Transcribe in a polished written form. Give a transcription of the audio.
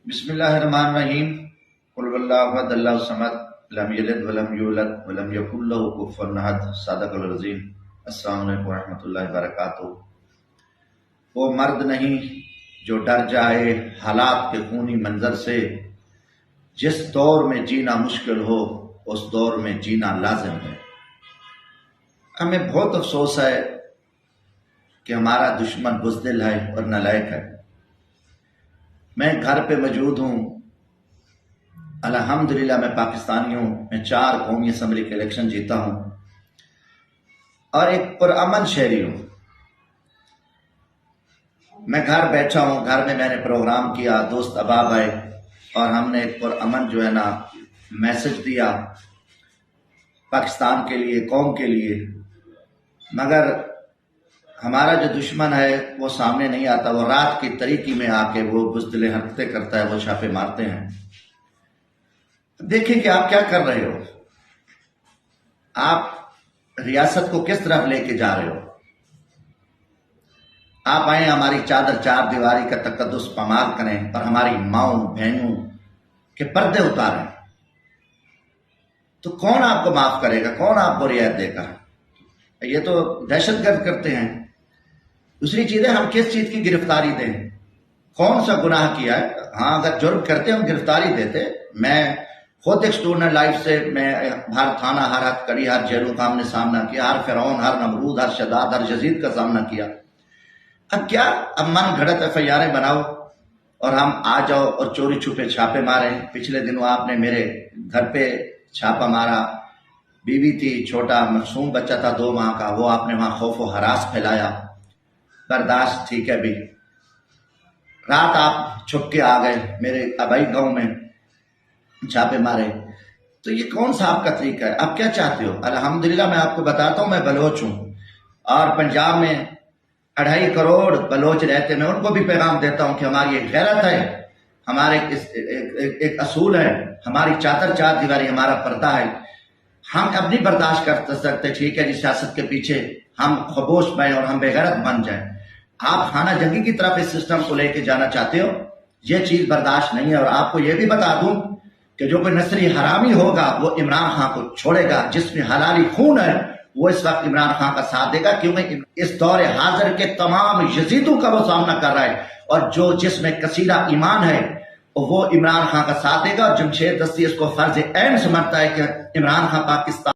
بسم اللہ الرحمن الرحیم قل واللہ احد اللہ الصمد لم یلد ولم یولد ولم یکن لہ کفوا احد صدق العظیم۔ السلام علیکم ورحمۃ اللہ وبرکاتہ۔ وہ مرد نہیں جو ڈر جائے حالات کے خونی منظر سے، جس دور میں جینا مشکل ہو اس دور میں جینا لازم ہے۔ ہمیں بہت افسوس ہے کہ ہمارا دشمن بزدل ہے اور نالائق ہے۔ میں گھر پہ موجود ہوں، الحمدللہ میں پاکستانی ہوں، میں 4 قومی اسمبلی کے الیکشن جیتا ہوں اور ایک پرامن شہری ہوں۔ میں گھر بیٹھا ہوں، گھر میں نے پروگرام کیا، دوست احباب آئے اور ہم نے ایک پرامن میسج دیا پاکستان کے لیے، قوم کے لیے، مگر ہمارا جو دشمن ہے وہ سامنے نہیں آتا، وہ رات کی تاریکی میں آ کے وہ بزدل حرکتیں کرتا ہے، وہ چھاپے مارتے ہیں۔ دیکھیں کہ آپ کیا کر رہے ہو، آپ ریاست کو کس طرف لے کے جا رہے ہو۔ آپ آئیں ہماری چادر 4 دیواری کا تقدس پامال کریں اور ہماری ماؤں بہنوں کے پردے اتاریں، تو کون آپ کو معاف کرے گا، کون آپ کو رعایت دے گا؟ یہ تو دہشت گرد کرتے ہیں۔ دوسری چیز ہے، ہم کس چیز کی گرفتاری دیں، کون سا گناہ کیا ہے؟ ہاں اگر جرم کرتے ہم گرفتاری دیتے۔ میں خود ایک اسٹوڈنٹ لائف سے میں ہر تھانہ، ہر ہتھ کڑی، ہر جیلوں کا ہم نے سامنا کیا، ہر فرعون، ہر نمرود، ہر شداد، ہر یزید کا سامنا کیا۔ اب کیا من گھڑت FIR بناؤ اور ہم آ جاؤ اور چوری چھپے چھاپے ماریں؟ پچھلے دنوں آپ نے میرے گھر پہ چھاپا مارا، بیوی تھی، چھوٹا معصوم بچہ تھا 2 ماہ کا، وہ آپ نے وہاں خوف و ہراس پھیلایا۔ برداشت ٹھیک ہے بھی۔ رات آپ چھپ کے آ گئے میرے آبائی گاؤں میں، چھاپے مارے، تو یہ کون سا آپ کا طریقہ ہے؟ آپ کیا چاہتے ہو؟ الحمدللہ میں آپ کو بتاتا ہوں، میں بلوچ ہوں اور پنجاب میں 2.5 کروڑ بلوچ رہتے، میں ان کو بھی پیغام دیتا ہوں کہ ہماری ایک غیرت ہے، ہمارے ایک اصول ہے، ہماری چادر 4 دیواری، ہمارا پردہ ہے۔ ہم اب نہیں برداشت کر سکتے، ٹھیک ہے جی، سیاست کے پیچھے ہم خاموش بنیں اور ہم بے غیرت بن جائیں۔ آپ خانہ جنگی کی طرف اس سسٹم کو لے کے جانا چاہتے ہو، یہ چیز برداشت نہیں ہے۔ اور آپ کو یہ بھی بتا دوں کہ جو کوئی نصری حرامی ہوگا وہ عمران خان کو چھوڑے گا، جس میں حلالی خون ہے وہ اس وقت عمران خان کا ساتھ دے گا، کیونکہ اس دور حاضر کے تمام یزیدوں کا وہ سامنا کر رہا ہے، اور جس میں کثیرہ ایمان ہے وہ عمران خان کا ساتھ دے گا۔ اور جمشید دستی اس کو فرض عین سمجھتا ہے کہ عمران خان پاکستان